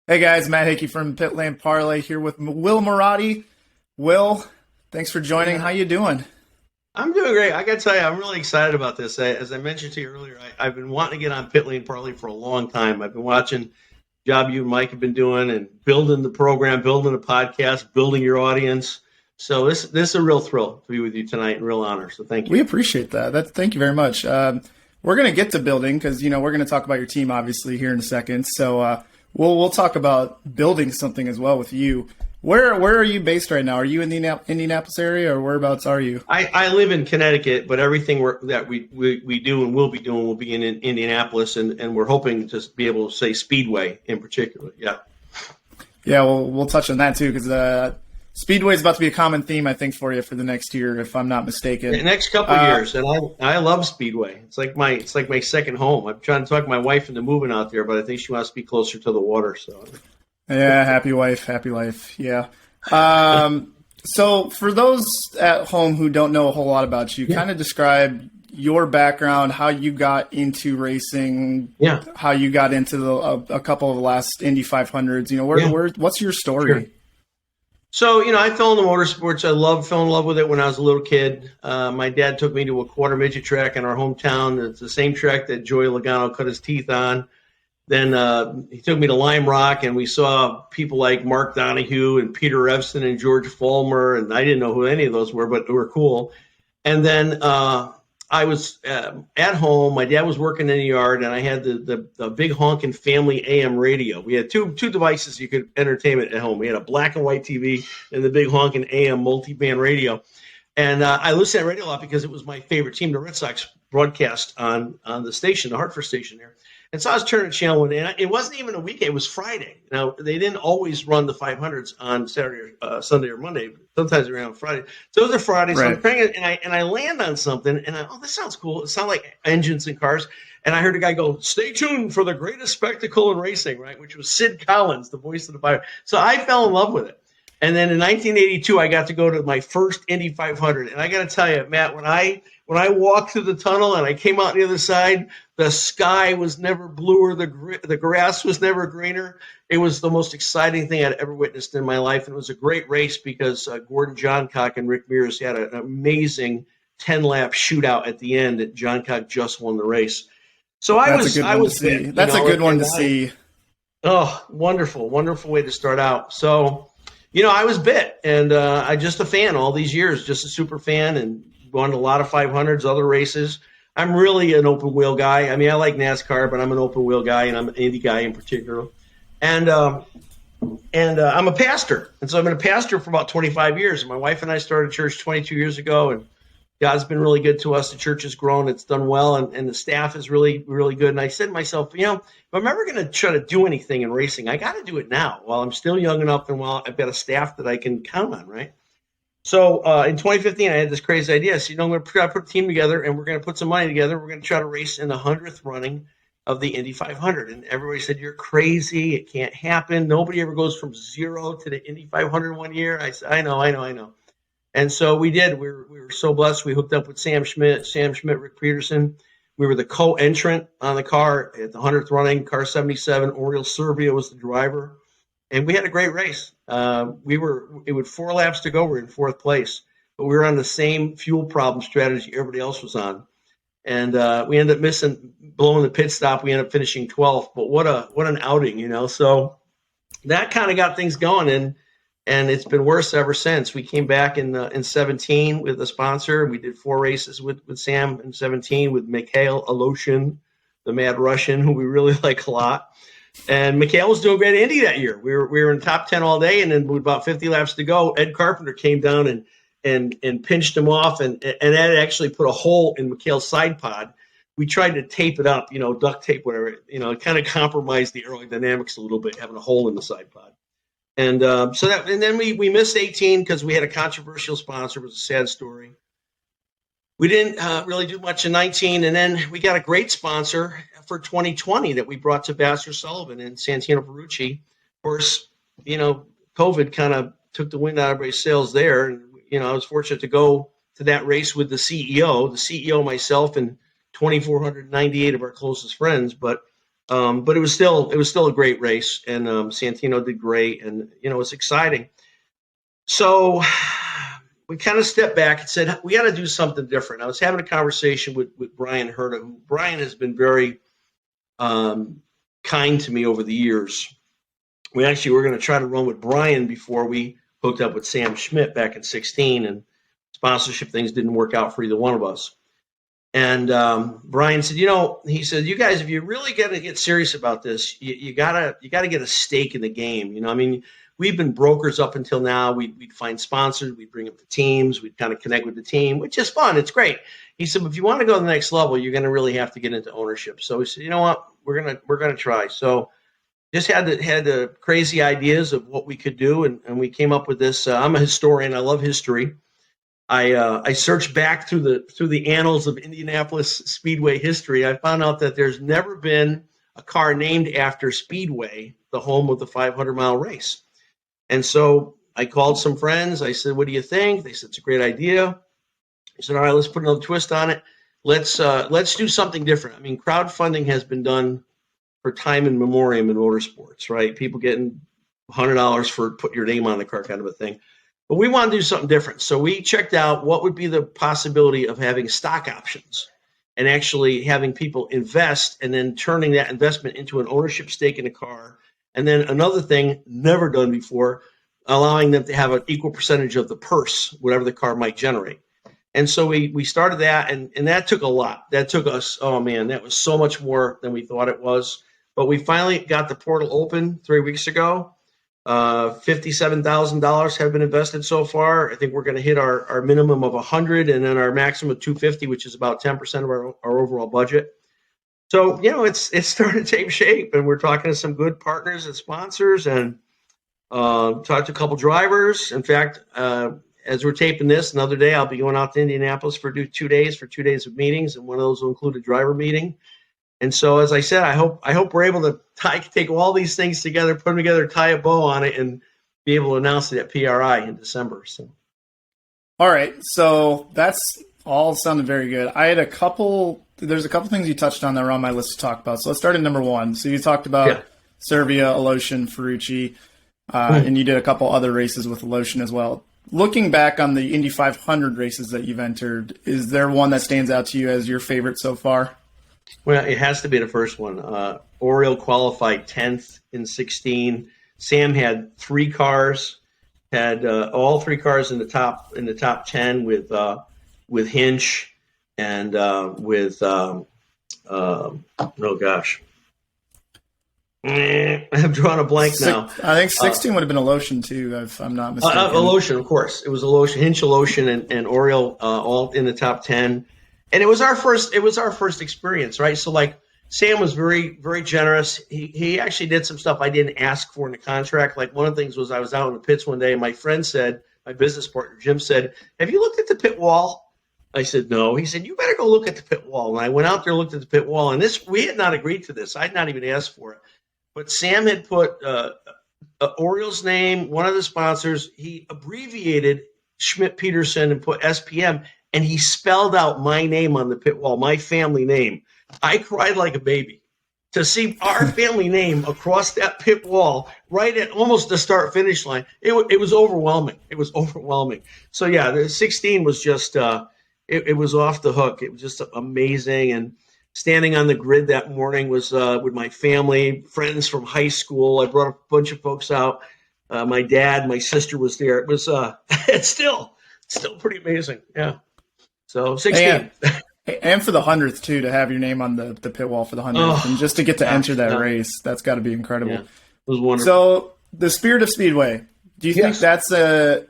Hey guys, Matt Hickey from Pitland Parlay here with Will Marotti. Will, thanks for Hey, joining. How Matt. you doing? I'm doing great. I got to tell you, I'm really excited about this. As I mentioned to you earlier, I've been wanting to get on Pit Lane Parlay for a long time. I've been watching job you and Mike have been doing and building the program, building the podcast, building your audience. So this is a real thrill to be with you tonight, and real honor. So thank We you. appreciate that. Thank you very much. We're gonna get to building because we're gonna talk about your team obviously here in a second. So we'll talk about building something as well with you. Where are you based right now? Are you in the Indianapolis area or whereabouts are you? I live in Connecticut, but everything that we do and will be doing will be in Indianapolis, and we're hoping to be able to say Speedway in particular. Yeah. Yeah, we'll touch on that too because Speedway is about to be a common theme I think for you for the next year if I'm not The mistaken. next couple of Uh, years, and I love Speedway. It's like my second home. I'm trying to talk my wife into moving out there, but I think she wants to be closer to the water. So Yeah, happy wife, happy life. Yeah. So for those at home who don't know a whole lot about you, yeah, kind of describe your background, how you got into racing, yeah, how you got into a couple of the last Indy 500s. yeah, What's your sure. story? So I fell into motorsports. Fell in love with it when I was a little kid. My dad took me to a quarter midget track in our hometown. It's the same track that Joey Logano cut his teeth on. Then he took me to Lime Rock, and we saw people like Mark Donahue and Peter Revston and George Fulmer, and I didn't know who any of those were, but they were cool. And then I was at home. My dad was working in the yard, and I had the big honking family AM radio. We had two devices you could entertainment at home. We had a black and white TV and the big honking AM multi-band radio. And I listened to that radio a lot because it was my favorite team, the Red Sox, broadcast on the station, the Hartford station there. And so I was turning the channel one day, and it wasn't even a weekend; it was Friday. Now they didn't always run the 500s on Saturday, Sunday, or Monday. Sometimes they're on Friday. So it was a Friday. So I'm Right. turning it, and I land on something, and this sounds cool. It sounds like engines and cars. And I heard a guy go, "Stay tuned for the greatest spectacle in racing," right? Which was Sid Collins, the voice of the 500. So I fell in love with it. And then in 1982, I got to go to my first Indy 500. And I got to tell you, Matt, when I walked through the tunnel and I came out the other side, the sky was never bluer, the grass was never greener. It was the most exciting thing I'd ever witnessed in my life, and it was a great race because Gordon Johncock and Rick Mears had an amazing 10-lap shootout at the end. That Johncock just won the race. So I That's a was good I one to was see. bit, That's a good one to and I see. oh, wonderful, wonderful way to start out. So I was bit, and I just a fan all these years, just a super fan, and gone to a lot of 500s, other races. I'm really an open wheel guy. I mean, I like NASCAR, but I'm an open wheel guy, and I'm an Indy guy in particular. And I'm a pastor, and so I've been a pastor for about 25 years. And my wife and I started church 22 years ago, and God's been really good to us. The church has grown; it's done well, and the staff is really, really good. And I said to myself, if I'm ever going to try to do anything in racing, I got to do it now, while I'm still young enough, and while I've got a staff that I can count on, right? So in 2015, I had this crazy idea. So, I'm going to put a team together, and we're going to put some money together. We're going to try to race in the 100th running of the Indy 500. And everybody said, "You're crazy. It can't happen. Nobody ever goes from zero to the Indy 500 one year." I said, "I know, I know, I know." And so we did. We were so blessed. We hooked up with Sam Schmidt, Rick Peterson. We were the co-entrant on the car at the 100th running, car 77. Oriol Servia was the driver. And we had a great race. It was 4 laps to go. We were in fourth place, but we were on the same fuel problem strategy everybody else was on. And we ended up blowing the pit stop. We ended up finishing 12th, but what an outing. So that kind of got things going, and it's been worse ever since. We came back in 17 with a sponsor. We did 4 races with Sam in 17 with Mikhail Aloshin, the Mad Russian, who we really like a lot. And Mikhail was doing great at Indy that year. We were in top 10 all day, and then with about 50 laps to go, Ed Carpenter came down and pinched him off, and Ed actually put a hole in Mikhail's side pod. We tried to tape it up, duct tape, whatever. It kind of compromised the aerodynamics a little bit, having a hole in the side pod. And then we missed 18 because we had a controversial sponsor. It was a sad story. We didn't really do much in 19, and then we got a great sponsor for 2020 that we brought to Vassar Sullivan and Santino Ferrucci. Of course, COVID kind of took the wind out of everybody's sails there. And, I was fortunate to go to that race with the CEO, myself, and 2,498 of our closest friends. But But it was still a great race, and Santino did great, and it's exciting. So we kind of stepped back and said, we got to do something different. I was having a conversation with Brian Herta, who Brian has been very kind to me over the years. We actually were going to try to run with Brian before we hooked up with Sam Schmidt back in 2016, and sponsorship things didn't work out for either one of us. And Brian said, he said, you guys, if you really got to get serious about this, you gotta get a stake in the game. We've been brokers up until now. We'd find sponsors, we'd bring them to teams, we'd kind of connect with the team, which is fun. It's great. He said, if you want to go to the next level, you're going to really have to get into ownership. So he said, you know what, we're gonna try. So just had the crazy ideas of what we could do, and we came up with this. I'm a historian. I love history. I searched back through the annals of Indianapolis Speedway history. I found out that there's never been a car named after Speedway, the home of the 500-mile race. And so I called some friends. I said, what do you think? They said, it's a great idea. I said, all right, let's put another twist on it. Let's do something different. I mean, crowdfunding has been done for time in memoriam in motorsports, right? People getting $100 for put your name on the car kind of a thing. But we want to do something different. So we checked out what would be the possibility of having stock options and actually having people invest and then turning that investment into an ownership stake in a car. And then another thing never done before, allowing them to have an equal percentage of the purse, whatever the car might generate. And so we started that, and that took a lot. That took us, oh man, that was so much more than we thought it was. But we finally got the portal open 3 weeks ago. $57,000 have been invested so far. I think we're going to hit our minimum of 100 and then our maximum of 250, which is about 10% of our overall budget. So, it's starting to take shape, and we're talking to some good partners and sponsors, and talked to a couple drivers. In fact, as we're taping this, another day I'll be going out to Indianapolis for 2 days of meetings, and one of those will include a driver meeting. And so, as I said, I hope we're able to take all these things together, put them together, tie a bow on it, and be able to announce it at PRI in December. So, all right. So that's all sounded very good. There's a couple things you touched on that were on my list to talk about. So let's start at number one. So you talked about Serbia, Aloshin, Ferrucci, and you did a couple other races with Aloshin as well. Looking back on the Indy 500 races that you've entered, is there one that stands out to you as your favorite so far? Well, it has to be the first one. Oriole qualified 10th in 2016. Sam had 3 cars, had all 3 cars in the top 10 with Hinch and with I'm drawing a blank now. I think 16 would have been Aloshin too, if I'm not mistaken. Aloshin, of course, it was Aloshin, Hinch, Aloshin, and Oriole all in the top 10. And it was our first experience, right? So like Sam was very, very generous. He actually did some stuff I didn't ask for in the contract. Like one of the things was I was out in the pits one day and my friend said, my business partner, Jim said, have you looked at the pit wall? I said, no. He said, you better go look at the pit wall. And I went out there and looked at the pit wall, and we had not agreed to this. I'd not even asked for it. But Sam had put Oriole's name, one of the sponsors. He abbreviated Schmidt Peterson and put SPM. And he spelled out my name on the pit wall, my family name. I cried like a baby to see our family name across that pit wall right at almost the start-finish line. It was overwhelming. It was overwhelming. So, yeah, the 16 was just it was off the hook. It was just amazing. And standing on the grid that morning was with my family, friends from high school. I brought a bunch of folks out. My dad, my sister was there. It was it's still pretty amazing. Yeah. So 16. And for the 100th, too, to have your name on the pit wall for the 100th. And just to get to enter that race, that's got to be incredible. Yeah, it was wonderful. So the Spirit of Speedway, do you think that's the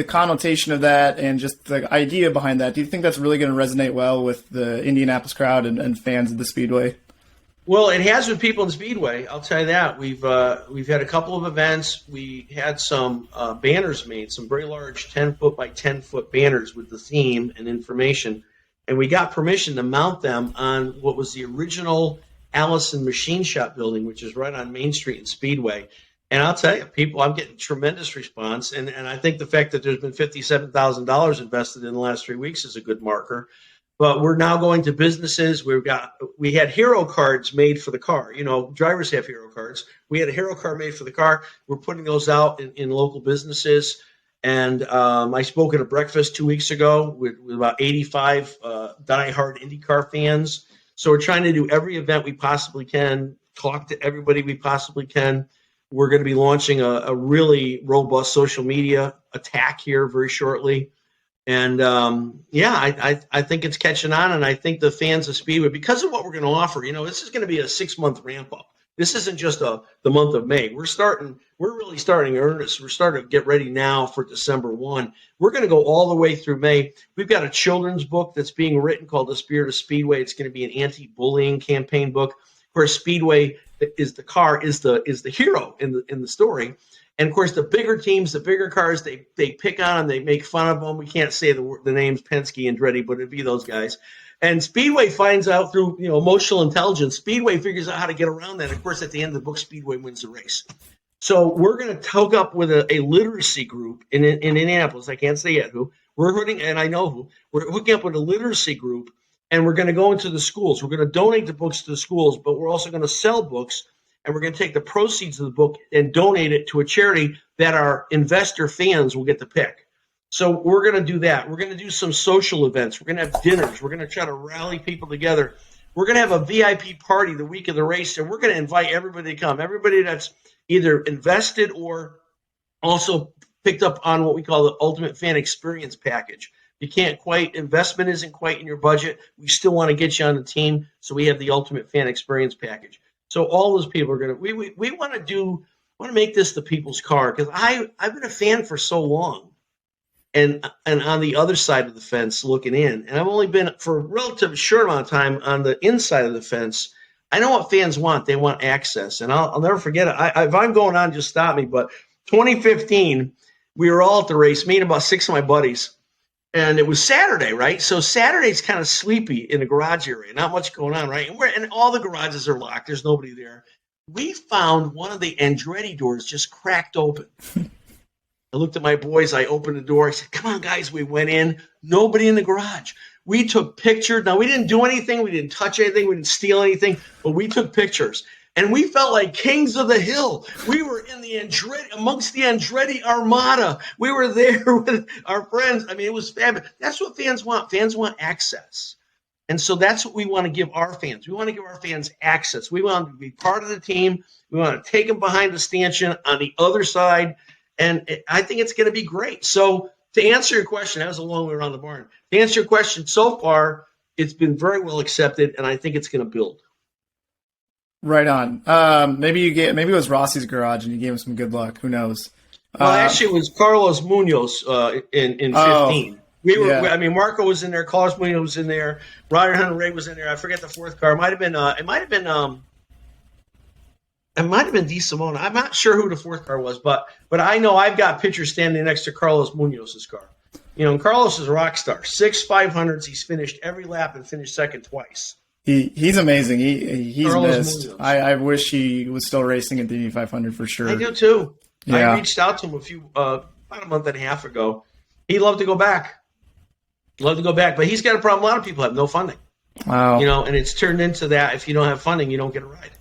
connotation of that and just the idea behind that? Do you think that's really going to resonate well with the Indianapolis crowd and fans of the Speedway? Well, it has with people in Speedway. I'll tell you that. We've had a couple of events. We had some banners made, some very large 10-foot by 10-foot banners with the theme and information. And we got permission to mount them on what was the original Allison Machine Shop building, which is right on Main Street in Speedway. And I'll tell you, I'm getting tremendous response. And I think the fact that there's been $57,000 invested in the last 3 weeks is a good marker. But we're now going to businesses. We had hero cards made for the car. Drivers have hero cards. We had a hero card made for the car. We're putting those out in local businesses. And I spoke at a breakfast 2 weeks ago with about 85 diehard IndyCar fans. So we're trying to do every event we possibly can, talk to everybody we possibly can. We're going to be launching a really robust social media attack here very shortly. And I think it's catching on, and I think the fans of Speedway, because of what we're going to offer, this is going to be a 6-month ramp up. This isn't just the month of May. We're really starting in earnest. We're starting to get ready now for December 1. We're going to go all the way through May. We've got a children's book that's being written called The Spirit of Speedway. It's going to be an anti-bullying campaign book. Of course, Speedway is the hero in the story. And of course, the bigger teams, the bigger cars, they pick on them, they make fun of them. We can't say the names Penske and Andretti, but it'd be those guys. And Speedway finds out through emotional intelligence. Speedway figures out how to get around that. Of course, at the end of the book, Speedway wins the race. So we're going to hook up with a literacy group in Indianapolis. I can't say yet who. We're hooking, and I know who. We're hooking up with a literacy group, and we're going to go into the schools. We're going to donate the books to the schools, but we're also going to sell books. And we're going to take the proceeds of the book and donate it to a charity that our investor fans will get to pick. So we're going to do that. We're going to do some social events. We're going to have dinners. We're going to try to rally people together. We're going to have a VIP party the week of the race, and we're going to invite everybody to come, everybody that's either invested or also picked up on what we call the Ultimate Fan Experience Package. Investment isn't quite in your budget. We still want to get you on the team, so we have the Ultimate Fan Experience Package. So all those people are going to. We want to make this the people's car, because I've been a fan for so long, and on the other side of the fence looking in, and I've only been for a relatively short amount of time on the inside of the fence. I know what fans want. They want access, and I'll never forget it. If I'm going on, just stop me. But 2015, we were all at the race, me and about 6 of my buddies. And it was Saturday, right? So Saturday's kind of sleepy in the garage area. Not much going on, right? And all the garages are locked. There's nobody there. We found one of the Andretti doors just cracked open. I looked at my boys. I opened the door. I said, come on, guys. We went in. Nobody in the garage. We took pictures. Now, we didn't do anything. We didn't touch anything. We didn't steal anything. But we took pictures. And we felt like kings of the hill. We were in the amongst the Andretti Armada. We were there with our friends. I mean, it was fabulous. That's what fans want. Fans want access. And so that's what we want to give our fans. We want to give our fans access. We want them to be part of the team. We want to take them behind the stanchion on the other side. And I think it's going to be great. So to answer your question, that was a long way around the barn. To answer your question, so far, it's been very well accepted, and I think it's going to build. Right on. Maybe it was Rossi's garage and you gave him some good luck. Who knows? Well, actually, it was Carlos Munoz in 15. Marco was in there. Carlos Munoz was in there. Ryder Hunter Ray was in there. I forget the fourth car. It might have been Di Simone. I'm not sure who the fourth car was, but I know I've got pictures standing next to Carlos Munoz's car. And Carlos is a rock star. 6 500s. He's finished every lap and finished second twice. He's amazing. He's missed. I wish he was still racing at the Indy 500 for sure. I do too. Yeah. I reached out to him about a month and a half ago. He'd love to go back. But he's got a problem. A lot of people have no funding. Wow. And it's turned into that. If you don't have funding, you don't get a ride,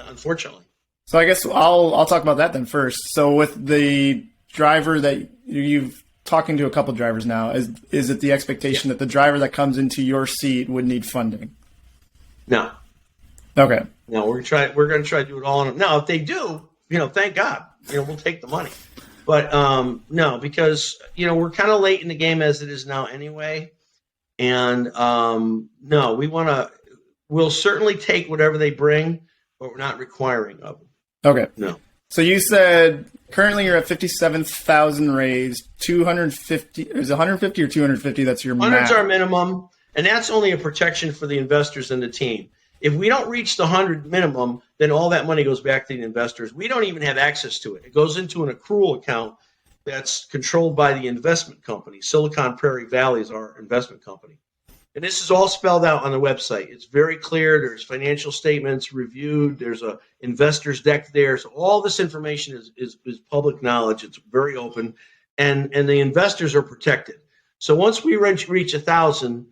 unfortunately. So I guess I'll talk about that then first. So with the driver that you've talking to a couple drivers now, is it the expectation that the driver that comes into your seat would need funding? No. Okay. No, we're going to try to do it all on them. Now, if they do, thank God, we'll take the money. But no, because we're kind of late in the game as it is now anyway. And no, we'll certainly take whatever they bring, but we're not requiring of them. Okay. No. So you said currently you're at 57,000 raised, 250. Is it 150 or 250? That's your max. 100's our minimum. And that's only a protection for the investors and the team. If we don't reach the 100 minimum, then all that money goes back to the investors. We don't even have access to it. It goes into an accrual account that's controlled by the investment company. Silicon Prairie Valley is our investment company. And this is all spelled out on the website. It's very clear. There's financial statements reviewed. There's a investor's deck there. So all this information is public knowledge. It's very open. And the investors are protected. So once we reach 1,000,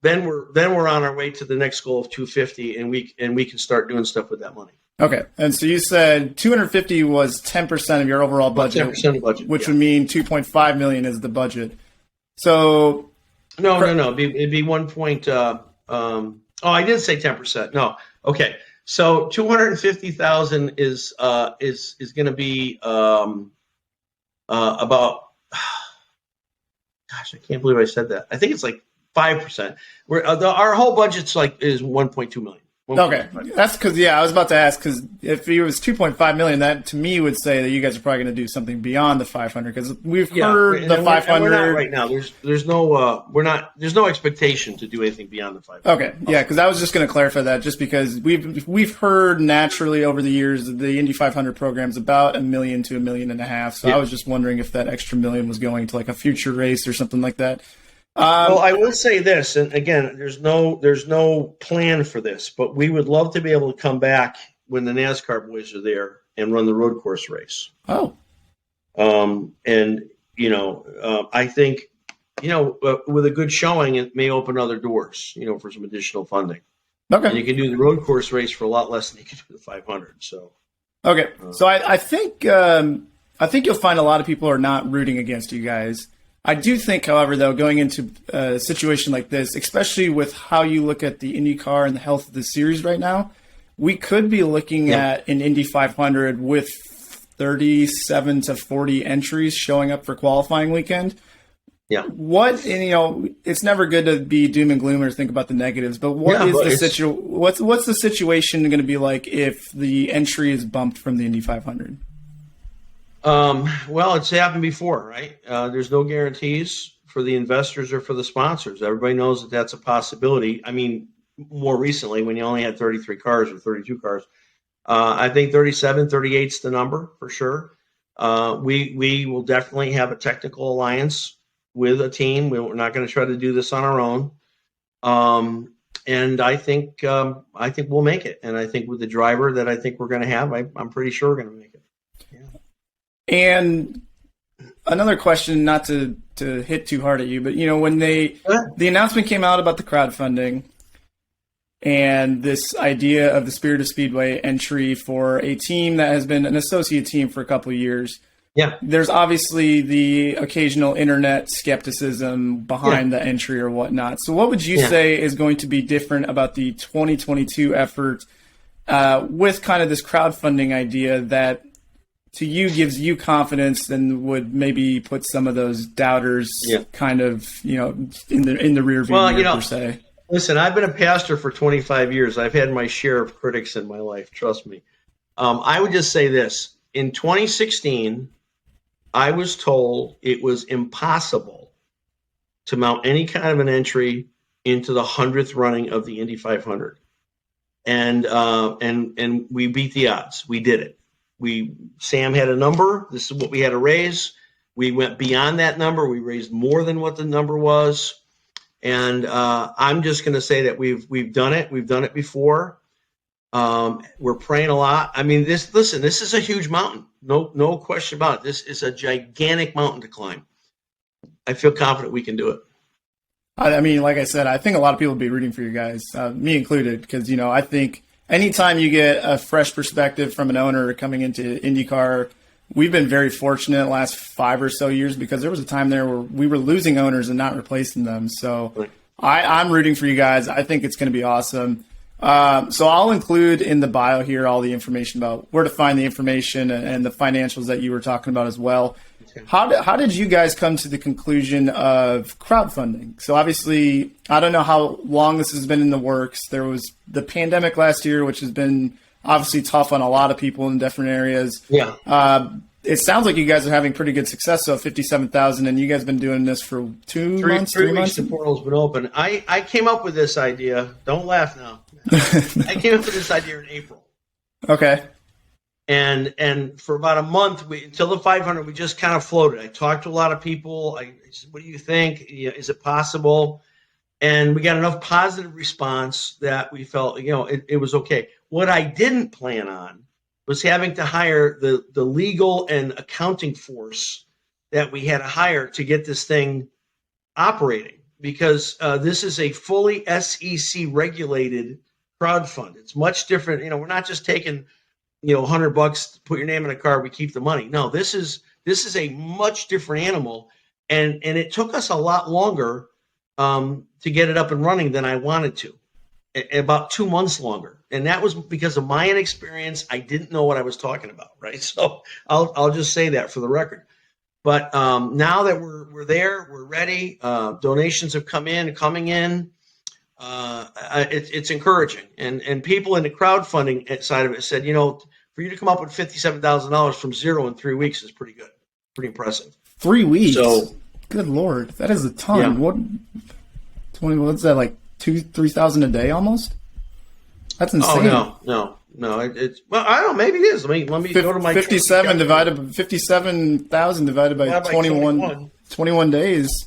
we're on our way to the next goal of 250, and we can start doing stuff with that money. Okay, and so you said 250 was 10% of your overall budget, 10% of budget, which would mean 2.5 million is the budget. So no, it'd be 1 point. I did say 10%. No, okay. So 250,000 is going to be about. Gosh, I can't believe I said that. I think it's like 5%. Our whole budget's is 1.2 million. Okay, that's because I was about to ask, because if it was 2.5 million, that to me would say that you guys are probably going to do something beyond the 500, because we've heard the 500. We're not right now. There's no expectation to do anything beyond the 500. Okay, yeah, because I was just going to clarify that, just because we've heard naturally over the years the Indy 500 program's about $1 million to $1.5 million. So I was just wondering if that extra $1 million was going to like a future race or something like that. Well, I will say this, and again, there's no plan for this, but we would love to be able to come back when the NASCAR boys are there and run the road course race. Oh. I think, with a good showing, it may open other doors, for some additional funding. Okay. And you can do the road course race for a lot less than you can do the 500. So. Okay. So I think you'll find a lot of people are not rooting against you guys. I do think, however, though, going into a situation like this, especially with how you look at the IndyCar and the health of the series right now, we could be looking at an Indy 500 with 37 to 40 entries showing up for qualifying weekend. Yeah. It's never good to be doom and gloom or think about the negatives, but what's the situation going to be like if the entry is bumped from the Indy 500? Well, it's happened before, right? There's no guarantees for the investors or for the sponsors. Everybody knows that that's a possibility. I mean, more recently, when you only had 33 cars or 32 cars, I think 37, 38 is the number for sure. We will definitely have a technical alliance with a team. We're not going to try to do this on our own. And I think we'll make it. And I think with the driver that I think we're going to have, I'm pretty sure we're going to make it. Yeah. And another question, not to hit too hard at you, but when the announcement came out about the crowdfunding and this idea of the Spirit of Speedway entry for a team that has been an associate team for a couple of years, there's obviously the occasional internet skepticism behind the entry or whatnot. So what would you say is going to be different about the 2022 effort with kind of this crowdfunding idea that to you gives you confidence and would maybe put some of those doubters kind of, in the rear view mirror per se? Listen, I've been a pastor for 25 years. I've had my share of critics in my life. Trust me. I would just say this. In 2016, I was told it was impossible to mount any kind of an entry into the 100th running of the Indy 500. And we beat the odds. We did it. Sam had a number. This is what we had to raise. We went beyond that number. We raised more than what the number was. And I'm just going to say that we've done it. We've done it before. We're praying a lot. I mean, this is a huge mountain. No question about it. This is a gigantic mountain to climb. I feel confident we can do it. I mean, like I said, I think a lot of people will be rooting for you guys, me included, because, I think anytime you get a fresh perspective from an owner coming into IndyCar, we've been very fortunate the last 5 or so years because there was a time there where we were losing owners and not replacing them. So I'm rooting for you guys. I think it's going to be awesome. So I'll include in the bio here all the information about where to find the information and the financials that you were talking about as well. How did you guys come to the conclusion of crowdfunding? So obviously, I don't know how long this has been in the works. There was the pandemic last year, which has been obviously tough on a lot of people in different areas. Yeah. It sounds like you guys are having pretty good success. So 57,000, and you guys have been doing this for 3 months. Three months. The portal's been open. I came up with this idea. Don't laugh now. I came up with this idea in April. Okay. And for about a month, until the 500, we just kind of floated. I talked to a lot of people. I said, what do you think? Is it possible? And we got enough positive response that we felt, it was okay. What I didn't plan on was having to hire the legal and accounting force that we had to hire to get this thing operating. because this is a fully SEC regulated crowd fund. It's much different. We're not just taking, $100, put your name in a card, we keep the money. No, this is a much different animal. And it took us a lot longer to get it up and running than I wanted to. About 2 months longer. And that was because of my inexperience. I didn't know what I was talking about, right? So I'll just say that for the record. But now that we're there, we're ready. Donations have coming in. It's encouraging. And people in the crowdfunding side of it said, for you to come up with $57,000 from zero in 3 weeks is pretty good, pretty impressive. 3 weeks. So, good Lord, that is a ton. Yeah. What's that, like 2,000-3,000 a day almost? That's insane. Oh no. It's well, I don't know. Maybe it is. Let me go to my 57,000 divided by 21 days.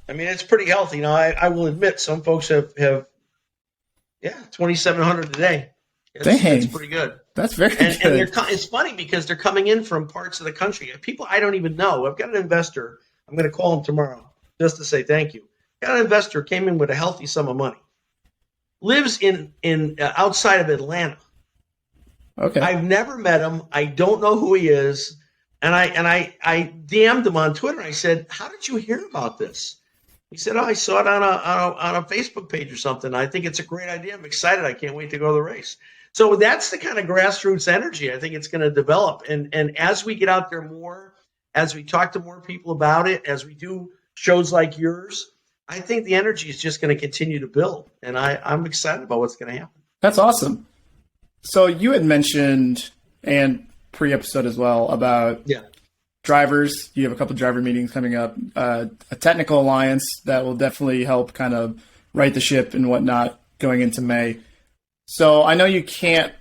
I mean, it's pretty healthy. Now, I will admit some folks have 2,700 a day. It's pretty good. That's very good. And it's funny because they're coming in from parts of the country. People I don't even know. I've got an investor. I'm going to call him tomorrow just to say thank you. Got an investor came in with a healthy sum of money. Lives in outside of Atlanta. Okay. I've never met him. I don't know who he is. And I DM'd him on Twitter. I said, "How did you hear about this?" He said, "Oh, I saw it on a Facebook page or something. I think it's a great idea. I'm excited. I can't wait to go to the race." So that's the kind of grassroots energy I think it's going to develop. And as we get out there more, as we talk to more people about it, as we do shows like yours, I think the energy is just going to continue to build. And I'm excited about what's going to happen. That's awesome. So you had mentioned, and pre-episode as well, about drivers. You have a couple of driver meetings coming up, a technical alliance that will definitely help kind of right the ship and whatnot going into May. So I know you can't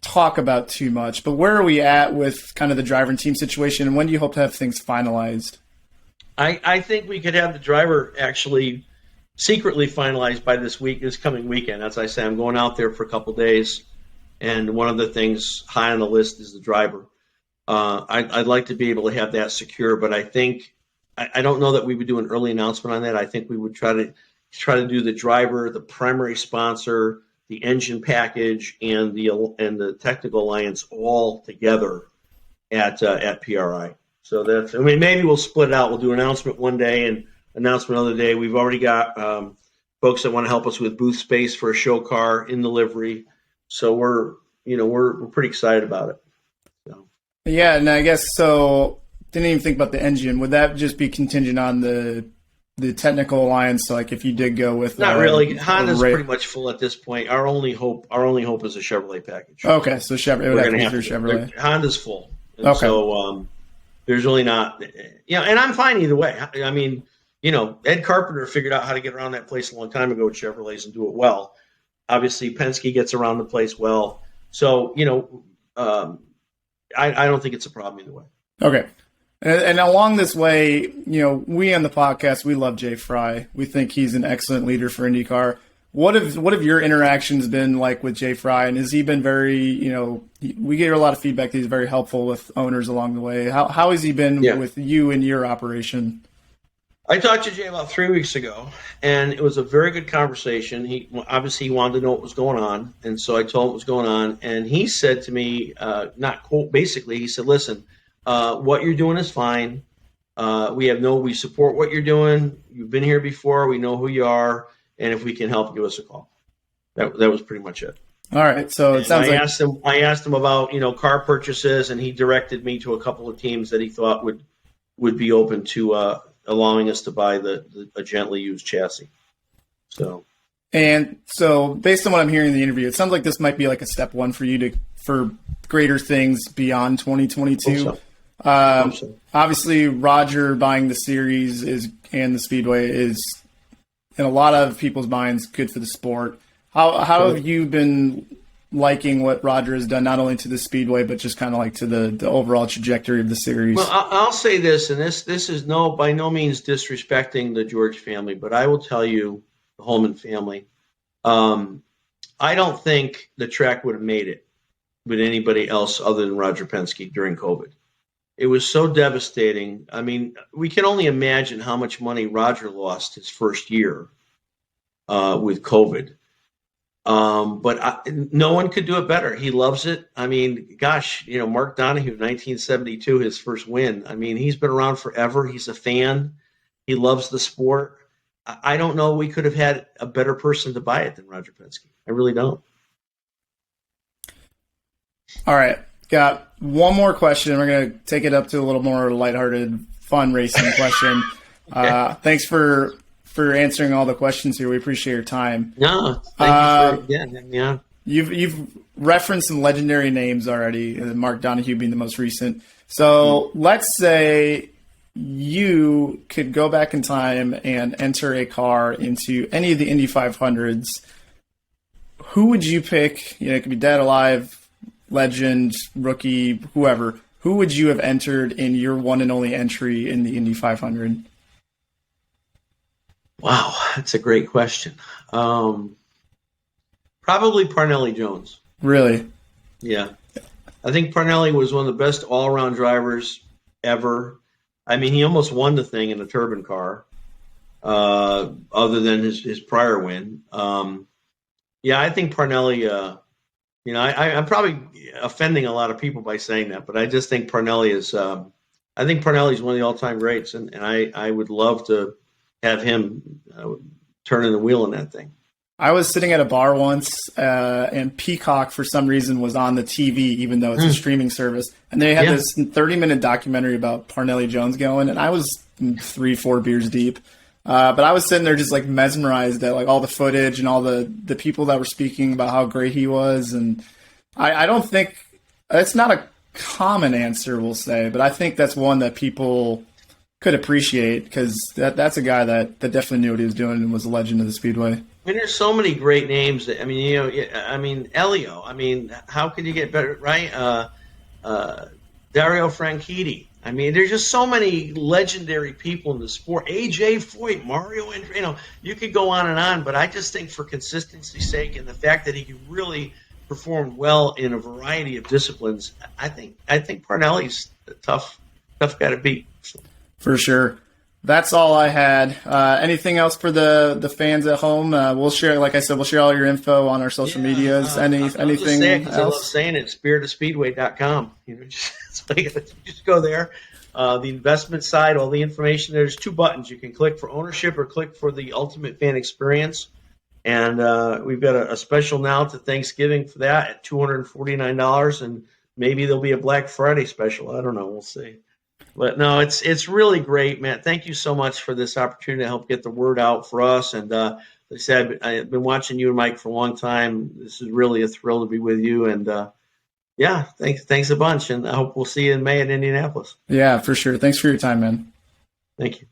talk about too much, but where are we at with kind of the driver and team situation, and when do you hope to have things finalized? I think we could have the driver actually secretly finalized by this coming weekend. As I say, I'm going out there for a couple of days, and one of the things high on the list is the driver. I'd like to be able to have that secure, but I think I don't know that we would do an early announcement on that. I think we would try to do the driver, the primary sponsor, the engine package, and the technical alliance all together at PRI. So maybe we'll split it out. We'll do an announcement one day and announcement another day. We've already got folks that want to help us with booth space for a show car in the livery. So we're pretty excited about it. So. Yeah, and I guess so. Didn't even think about the engine. Would that just be contingent on the technical alliance? So like if you did go with not really, Honda's pretty much full at this point. Our only hope is a Chevrolet package. Okay, so Chevrolet. It would have to be through Chevrolet. Honda's full. And okay. So there's really not, and I'm fine either way. I mean, Ed Carpenter figured out how to get around that place a long time ago with Chevrolets and do it well. Obviously, Penske gets around the place well. So, I don't think it's a problem either way. Okay. And along this way, we on the podcast, we love Jay Fry. We think he's an excellent leader for IndyCar. What have your interactions been like with Jay Fry? And has he been very, we get a lot of feedback that he's very helpful with owners along the way. How has he been with you and your operation? I talked to Jay about 3 weeks ago, and it was a very good conversation. He obviously wanted to know what was going on, and so I told him what was going on. And he said to me, basically, he said, "Listen, what you're doing is fine. We support what you're doing. You've been here before. We know who you are. And if we can help, give us a call." That was pretty much it. All right. So it sounds like I asked him about, car purchases, and he directed me to a couple of teams that he thought would be open to allowing us to buy a gently used chassis. So based on what I'm hearing in the interview, it sounds like this might be like a step one for you for greater things beyond 2022. Obviously, Roger buying the series and the Speedway is, in a lot of people's minds, good for the sport. How have you been liking what Roger has done, not only to the Speedway, but just kind of like to the overall trajectory of the series? Well, I'll say this, and this is by no means disrespecting the George family, but I will tell you, the Holman family, I don't think the track would have made it with anybody else other than Roger Penske during COVID. It was so devastating. I mean, we can only imagine how much money Roger lost his first year with COVID. No one could do it better. He loves it. I mean, gosh, Mark Donohue, 1972, his first win. I mean, he's been around forever. He's a fan. He loves the sport. I don't know we could have had a better person to buy it than Roger Penske. I really don't. All right. Got one more question. We're going to take it up to a little more lighthearted, fun racing question. Okay. Thanks for answering all the questions here. We appreciate your time. No, thank you for yeah. You've referenced some legendary names already, Mark Donohue being the most recent. So let's say you could go back in time and enter a car into any of the Indy 500s. Who would you pick? It could be dead, alive, legend, rookie, whoever. Who would you have entered in your one and only entry in the Indy 500? Wow, that's a great question. Probably Parnelli Jones. Really? Yeah. I think Parnelli was one of the best all-around drivers ever. I mean, he almost won the thing in a turbine car, other than his prior win. I think Parnelli, I'm probably offending a lot of people by saying that, but I just think Parnelli is, I think Parnelli is one of the all-time greats, and I would love to have him turning the wheel in that thing. I was sitting at a bar once, and Peacock, for some reason, was on the TV, even though it's a streaming service. And they had this 30-minute documentary about Parnelli Jones going, and I was 3-4 beers deep. But I was sitting there just, like, mesmerized at, like, all the footage and all the people that were speaking about how great he was. And I don't think – it's not a common answer, we'll say, but I think that's one that people – could appreciate, because that's a guy that definitely knew what he was doing and was a legend of the Speedway. I mean, there's so many great names that, Elio. I mean, how could you get better, right? Dario Franchitti. I mean, there's just so many legendary people in the sport. AJ Foyt, Mario, and you could go on and on. But I just think, for consistency's sake and the fact that he really performed well in a variety of disciplines, I think Parnelli's a tough guy to beat. So. For sure. That's all I had. Anything else for the fans at home? We'll share, like I said, we'll share all your info on our social medias. Anything else? I love saying it. spiritofspeedway.com. Just go there. The investment side, all the information. There's 2 buttons. You can click for ownership or click for the ultimate fan experience. And we've got a special now to Thanksgiving for that at $249. And maybe there'll be a Black Friday special. I don't know. We'll see. But no, it's really great, Matt. Thank you so much for this opportunity to help get the word out for us. And like I said, I've been watching you and Mike for a long time. This is really a thrill to be with you. And thanks a bunch. And I hope we'll see you in May in Indianapolis. Yeah, for sure. Thanks for your time, man. Thank you.